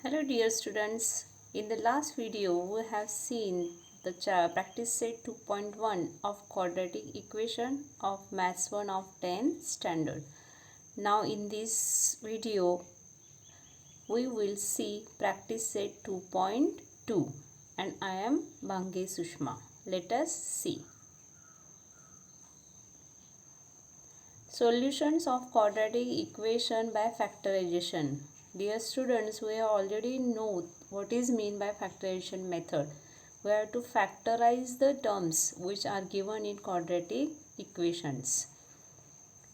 Hello dear students, in the last video we have seen the practice set 2.1 of quadratic equation of Maths 1 of 10 standard. Now in this video we will see practice set 2.2 and I am Bhange Sushma. Let us see. Solutions of quadratic equation by factorization. Dear students, we already know what is mean by factorization method. We have to factorize the terms which are given in quadratic equations.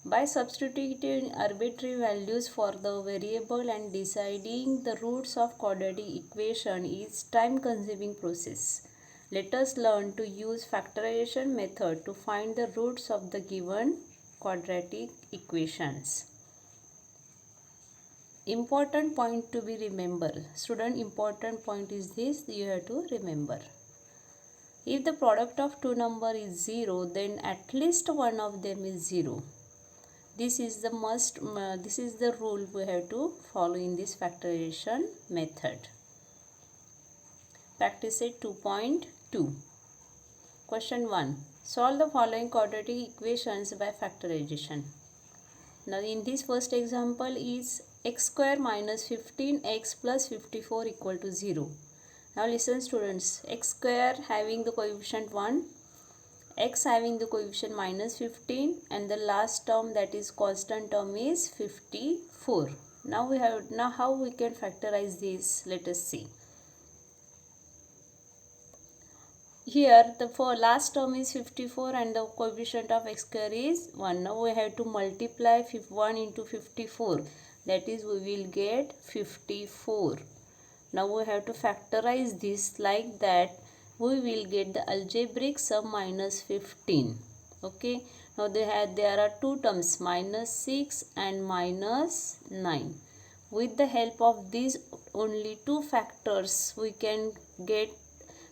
By substituting arbitrary values for the variable and deciding the roots of quadratic equation is time-consuming process. Let us learn to use factorization method to find the roots of the given quadratic equations. Important point to be remembered. Student, important point is this, you have to remember. If the product of two number is 0, then at least one of them is 0. This is the rule we have to follow in this factorization method. Practice it 2.2. Question 1. Solve the following quadratic equations by factorization. Now in this first example is x square minus 15x plus 54 equal to 0. Now listen students, x square having the coefficient 1, x having the coefficient minus 15 and the last term, that is constant term, is 54. Now how we can factorize this, let us see. Here the last term is 54 and the coefficient of x square is 1. Now we have to multiply 1 into 54, that is we will get 54. Now we have to factorize this like that, we will get the algebraic sum minus 15. Okay, now there are two terms, minus 6 and minus 9. With the help of these only two factors we can get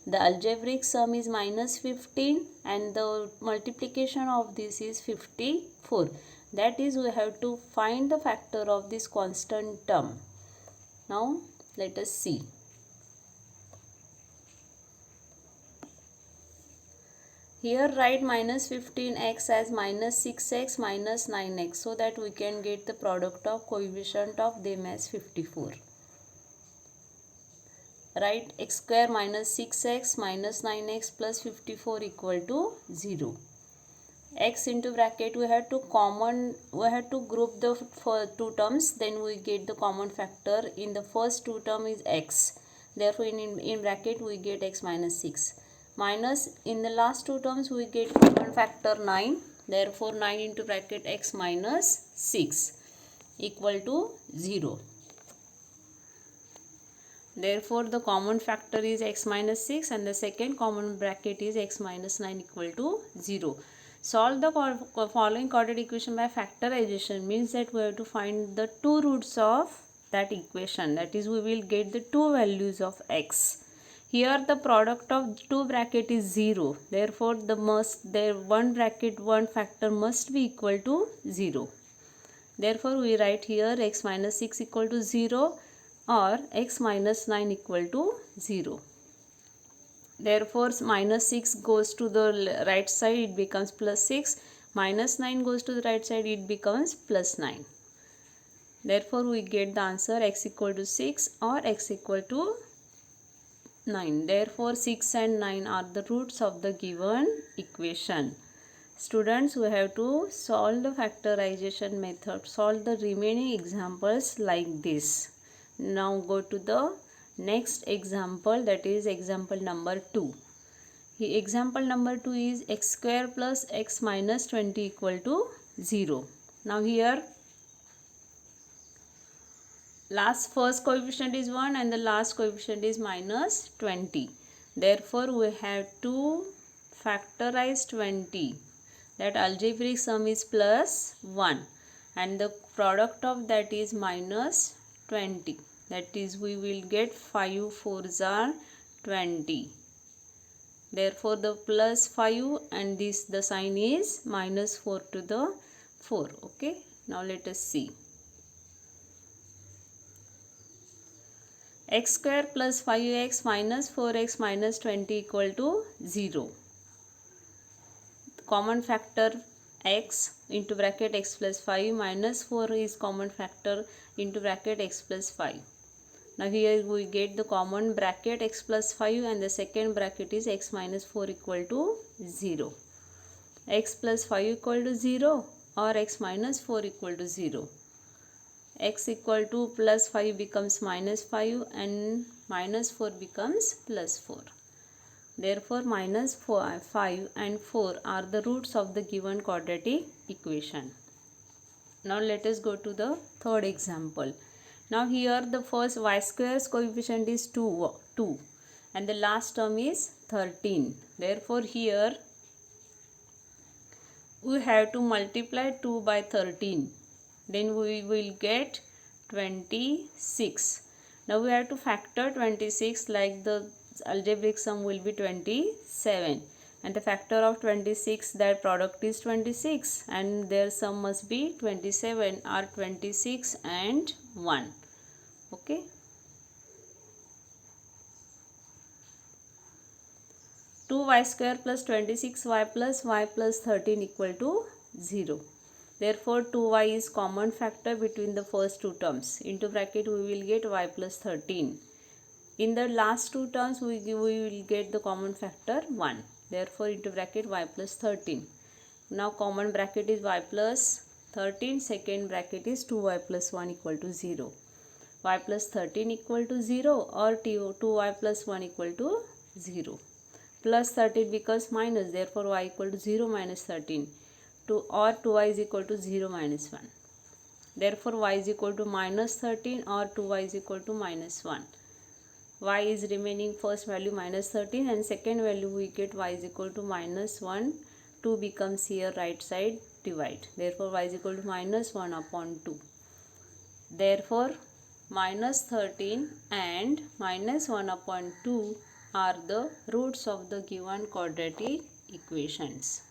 the algebraic sum is minus 15 and the multiplication of this is 54. That is, we have to find the factor of this constant term. Now let us see. Here write minus 15x as minus 6x minus 9x so that we can get the product of coefficient of them as 54. Write x square minus 6x minus 9x plus 54 equal to 0. X into bracket we have to group the two terms, then we get the common factor. In the first two term is x, therefore in bracket we get x minus 6. Minus in the last two terms we get common factor 9, therefore 9 into bracket x minus 6 equal to 0. Therefore the common factor is x minus 6 and the second common bracket is x minus 9 equal to 0. Solve the following quadratic equation by factorization means that we have to find the two roots of that equation, that is we will get the two values of x. Here the product of two bracket is 0, therefore one bracket one factor must be equal to 0. Therefore we write here x minus 6 equal to 0 or x minus 9 equal to 0. Therefore minus 6 goes to the right side, it becomes plus 6. Minus 9 goes to the right side, it becomes plus 9. Therefore we get the answer x equal to 6 or x equal to 9. Therefore 6 and 9 are the roots of the given equation. Students, we have to solve the factorization method, solve the remaining examples like this. Now go to the next example, that is example number 2. Example number 2 is x square plus x minus 20 equal to 0. Now here first coefficient is 1 and the last coefficient is minus 20. Therefore we have to factorize 20. That algebraic sum is plus 1 and the product of that is minus 20. That is, we will get 5 4s are 20. Therefore the plus 5 and the sign is minus 4 to the 4. Okay, now let us see. x square plus 5x minus 4x minus 20 equal to 0. Common factor x into bracket x plus 5 minus 4 is common factor into bracket x plus 5. Now here we get the common bracket x plus 5 and the second bracket is x minus 4 equal to 0. X plus 5 equal to 0 or x minus 4 equal to 0. X equal to plus 5 becomes minus 5 and minus 4 becomes plus 4. Therefore minus 5 and 4 are the roots of the given quadratic equation. Now let us go to the third example. Now here the first y square's coefficient is 2 and the last term is 13. Therefore here we have to multiply 2 by 13. Then we will get 26. Now we have to factor 26, like the algebraic sum will be 27 and the factor of 26, that product is 26 and their sum must be 27 or 26 and 1. Okay. Two y square plus 26y plus y plus 13 equal to 0. Therefore 2y is common factor between the first two terms. Into bracket we will get y plus 13. In the last two terms we will get the common factor 1. Therefore into bracket y plus 13. Now common bracket is y plus 13. Second bracket is 2y plus 1 equal to 0. Y plus 13 equal to 0 or 2y plus 1 equal to 0. Plus 13 becomes minus. Therefore y equal to 0 minus 13. Or 2y is equal to 0 minus 1. Therefore y is equal to minus 13 or 2y is equal to minus 1. Y is remaining first value minus 13 and second value we get y is equal to minus 1. 2 becomes here right side divide. Therefore y is equal to minus 1 upon 2. Therefore minus 13 and minus 1 upon 2 are the roots of the given quadratic equations.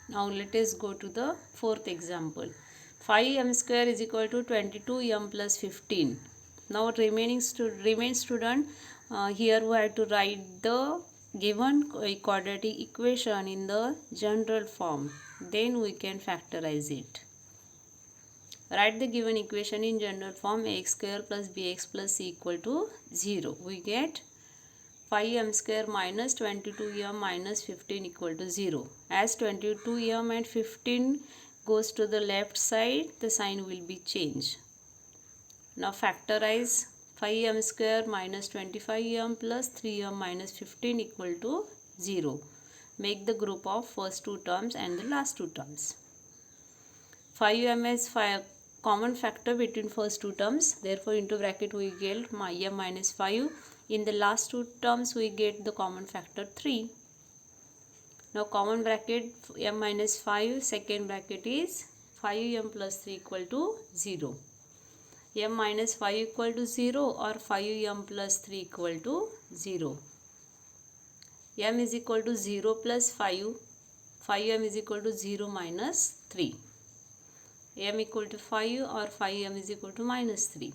Now let us go to the fourth example. 5m square is equal to 22m plus 15. Now remain student, here we have to write the given quadratic equation in the general form. Then we can factorize it. Write the given equation in general form. Ax square plus bx plus c equal to 0. We get 5m square minus 22m minus 15 equal to 0. As 22m and 15 goes to the left side, the sign will be changed. Now factorize 5m square minus 25m plus 3m minus 15 equal to 0. Make the group of first two terms and the last two terms. 5m is common factor between first two terms. Therefore into bracket we get m minus 5. In the last two terms we get the common factor 3. Now common bracket m minus 5, second bracket is 5m plus 3 equal to 0. m minus 5 equal to 0 or 5m plus 3 equal to 0. m is equal to 0 plus 5. 5m is equal to 0 minus 3. m equal to 5 or 5m is equal to minus 3.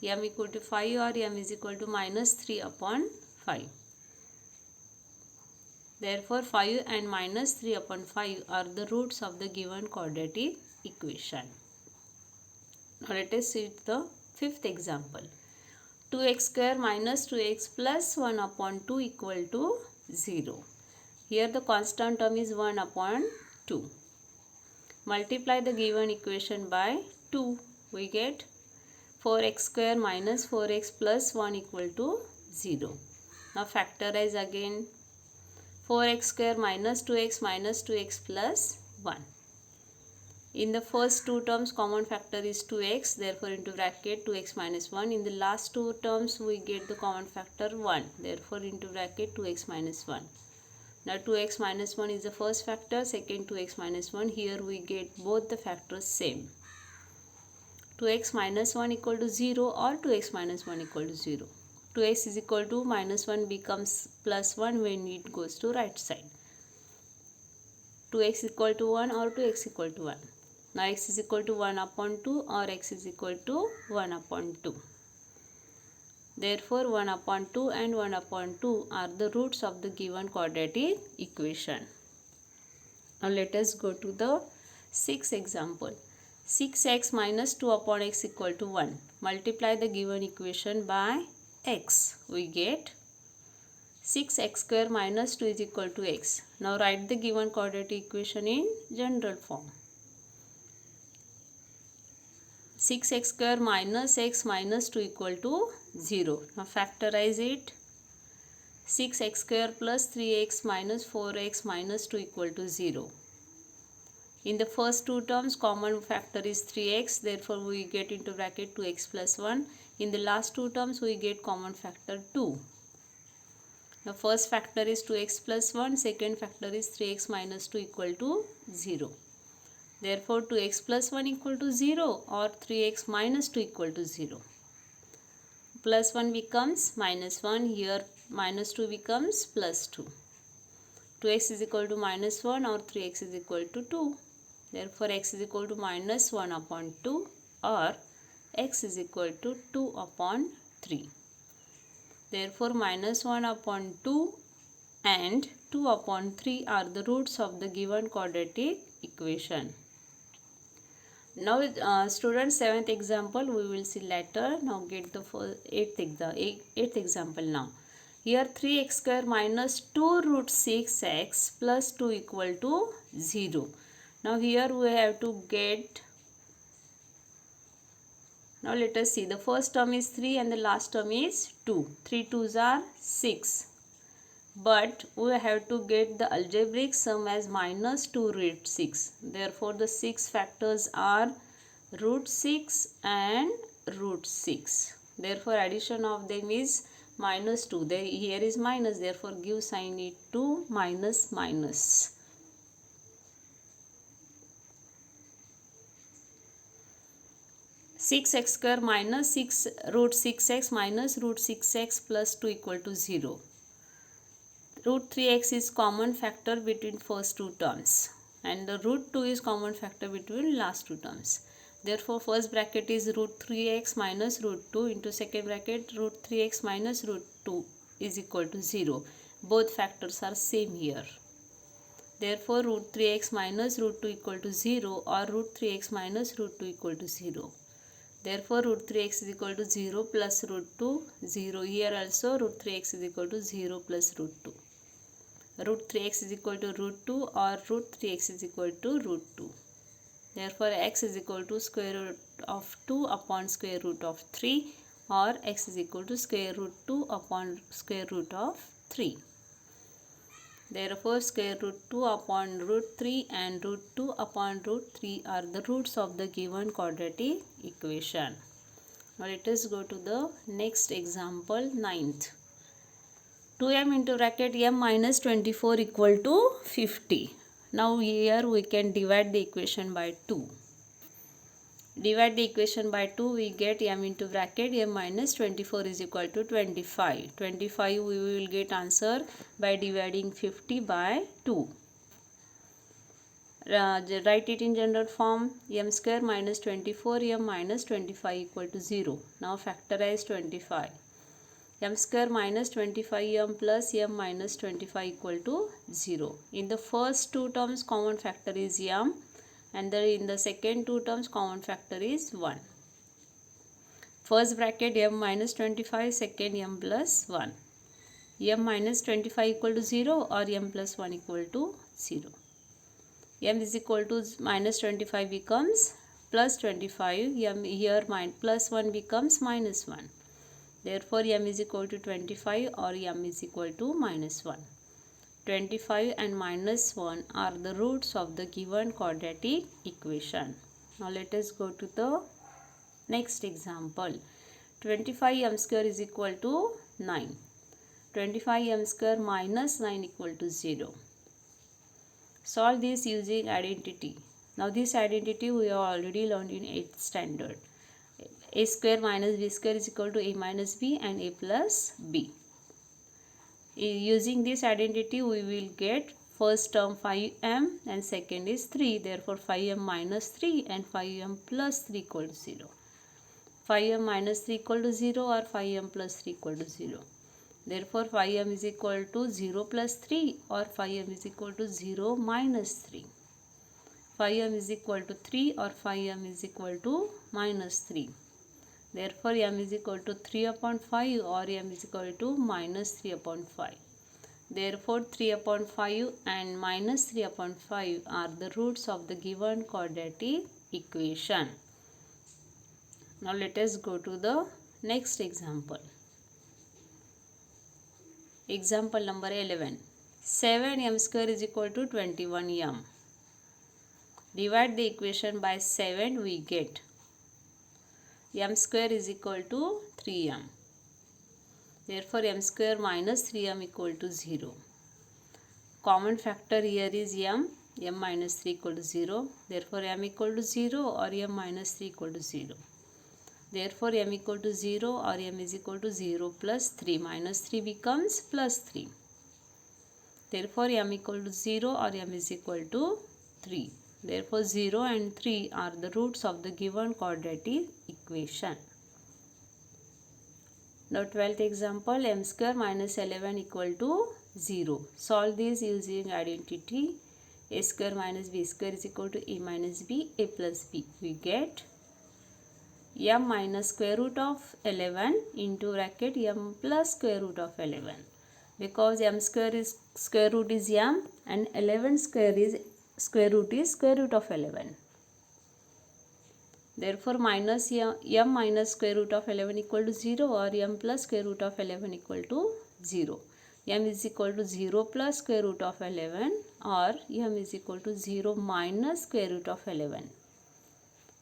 m equal to 5 or m is equal to minus 3 upon 5. Therefore 5 and minus 3 upon 5 are the roots of the given quadratic equation. Now let us see the fifth example. 2x square minus 2x plus 1 upon 2 equal to 0. Here the constant term is 1 upon 2. Multiply the given equation by 2. We get 4x square minus 4x plus 1 equal to 0. Now factorize again. 4x square minus 2x plus 1. In the first two terms common factor is 2x. Therefore into bracket 2x minus 1. In the last two terms we get the common factor 1. Therefore into bracket 2x minus 1. Now 2x minus 1 is the first factor. Second 2x minus 1. Here we get both the factors same. 2x minus 1 equal to 0 or 2x minus 1 equal to 0. 2x is equal to minus 1 becomes plus 1 when it goes to right side. 2x equal to 1 or 2x equal to 1. Now x is equal to 1 upon 2 or x is equal to 1 upon 2. Therefore 1 upon 2 and 1 upon 2 are the roots of the given quadratic equation. Now let us go to the sixth example. 6x minus 2 upon x equal to 1. Multiply the given equation by x. We get 6x square minus 2 is equal to x. Now write the given quadratic equation in general form. 6x square minus x minus 2 equal to 0. Now factorize it. 6x square plus 3x minus 4x minus 2 equal to 0. In the first two terms, common factor is 3x. Therefore, we get into bracket 2x plus 1. In the last two terms, we get common factor 2. The first factor is 2x plus 1. Second factor is 3x minus 2 equal to 0. Therefore, 2x plus 1 equal to 0 or 3x minus 2 equal to 0. Plus 1 becomes minus 1. Here, minus 2 becomes plus 2. 2x is equal to minus 1 or 3x is equal to 2. Therefore, x is equal to minus 1 upon 2 or x is equal to 2 upon 3. Therefore, minus 1 upon 2 and 2 upon 3 are the roots of the given quadratic equation. Now, students, 7th example we will see later. Now, get the 8th example now. Here 3x square minus 2 root 6x plus 2 equal to 0. Now here we have to get, now let us see, the first term is 3 and the last term is 2. 3 2s are 6. But we have to get the algebraic sum as minus 2 root 6. Therefore the 6 factors are root 6 and root 6. Therefore addition of them is minus 2. Here is minus, therefore give sign it to minus minus. 6x square minus 6 root 6x minus root 6x plus 2 equal to 0. Root 3x is common factor between first two terms and the root 2 is common factor between last two terms. Therefore first bracket is root 3x minus root 2 into second bracket root 3x minus root 2 is equal to 0. Both factors are same here. Therefore root 3x minus root 2 equal to 0 or root 3x minus root 2 equal to 0. Therefore root 3x is equal to 0 plus root 2, 0. Here also root 3x is equal to 0 plus root 2. Root 3x is equal to root 2 or root 3x is equal to root 2. Therefore x is equal to square root of 2 upon square root of 3 or x is equal to square root 2 upon square root of 3. Therefore square root 2 upon root 3 and root 2 upon root 3 are the roots of the given quadratic equation. Now let us go to the next example, 9th. 2m into bracket m minus 24 equal to 50. Now here we can divide the equation by 2. Divide the equation by 2, we get m into bracket m minus 24 is equal to 25. 25 we will get answer by dividing 50 by 2. Write it in general form. M square minus 24 m minus 25 equal to 0. Now factorize 25. M square minus 25m plus m minus 25 equal to 0. In the first two terms common factor is m and in the second two terms common factor is 1. First bracket m minus 25, second m plus 1. M minus 25 equal to 0 or m plus 1 equal to 0. M is equal to minus 25 becomes plus 25. M here plus 1 becomes minus 1. Therefore m is equal to 25 or m is equal to minus 1. 25 and minus 1 are the roots of the given quadratic equation. Now let us go to the next example. 25m square is equal to 9. 25m square minus 9 equal to 0. Solve this using identity. Now this identity we have already learned in 8th standard. A square minus b square is equal to a minus b and a plus b. Using this identity we will get First term 5m and second is 3. Therefore 5m minus 3 and 5m plus 3 equal to 0. 5m minus 3 equal to 0 or 5m plus 3 equal to 0. Therefore 5m is equal to 0 plus 3 or 5m is equal to 0 minus 3. 5m is equal to 3 or 5m is equal to minus 3. Therefore m is equal to 3 upon 5 or m is equal to minus 3 upon 5. Therefore 3 upon 5 and minus 3 upon 5 are the roots of the given quadratic equation. Now let us go to the next example. Example number 11. 7m square is equal to 21m. Divide the equation by 7, we get m square is equal to 3m. Therefore m square minus 3m equal to 0. Common factor here is m minus 3 equal to 0. Therefore m equal to 0 or m minus 3 equal to 0. Therefore m equal to 0 or m is equal to 0 plus 3. Minus 3 becomes plus 3. Therefore m equal to 0 or m is equal to 3. Therefore 0 and 3 are the roots of the given quadratic equation. Now 12th example, m square minus 11 equal to 0. Solve this using identity. A square minus b square is equal to a minus b, a plus b. We get m minus square root of 11 into bracket m plus square root of 11. Because m square is square root is m and 11 square is square root of 11. Therefore minus m minus square root of 11 equal to 0 or m plus square root of 11 equal to 0. M is equal to 0 plus square root of 11 or m is equal to 0 minus square root of 11.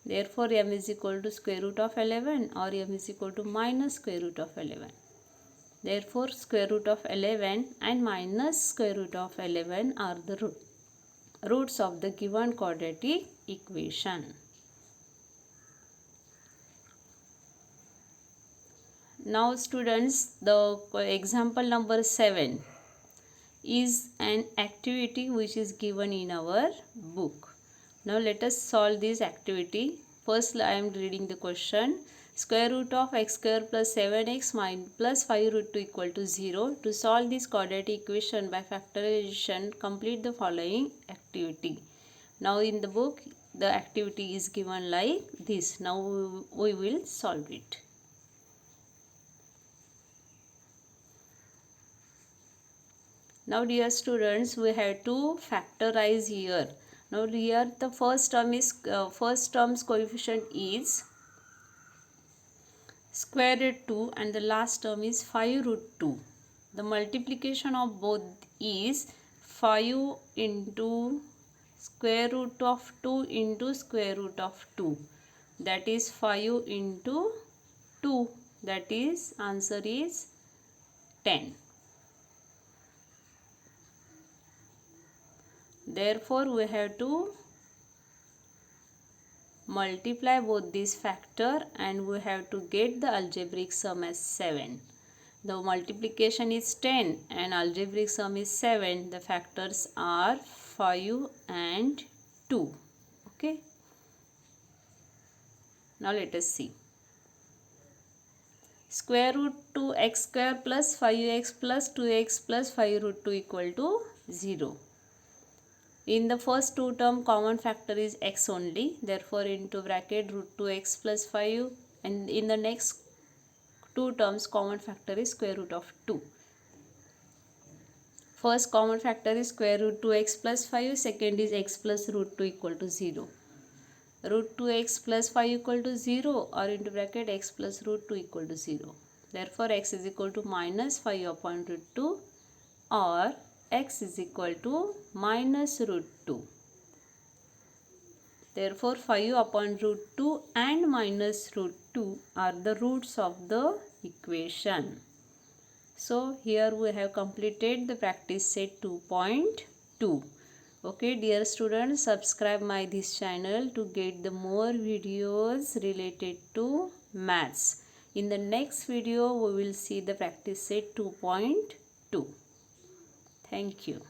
Therefore m is equal to square root of 11 or m is equal to minus square root of 11. Therefore square root of 11 and minus square root of 11 are the roots of the given quadratic equation. Now students, the example number 7 is an activity which is given in our book. Now let us solve this activity. First I am reading the question. Square root of x square plus 7x plus 5 root 2 equal to 0. To solve this quadratic equation by factorization, complete the following activity. Now in the book, the activity is given like this. Now we will solve it. Now dear students, we have to factorize here. Now here the first term's coefficient is square root 2 and the last term is 5 root 2. The multiplication of both is 5 into square root of 2 into square root of 2. That is 5 into 2. That is answer is 10. Therefore, we have to multiply both these factor and we have to get the algebraic sum as 7. The multiplication is 10 and algebraic sum is 7. The factors are 5 and 2. Okay. Now let us see. Square root 2x square plus 5x plus 2x plus 5 root 2 equal to 0. In the first two term, common factor is x only. Therefore, into bracket root 2x plus 5. And in the next two terms, common factor is square root of 2. First common factor is square root 2x plus 5. Second is x plus root 2 equal to 0. Root 2x plus 5 equal to 0 or into bracket x plus root 2 equal to 0. Therefore, x is equal to minus 5 upon root 2 or x is equal to minus root 2. Therefore, 5 upon root 2 and minus root 2 are the roots of the equation. So, here we have completed the practice set 2.2. Okay, dear students, subscribe my this channel to get the more videos related to maths. In the next video, we will see the practice set 2.2. Thank you.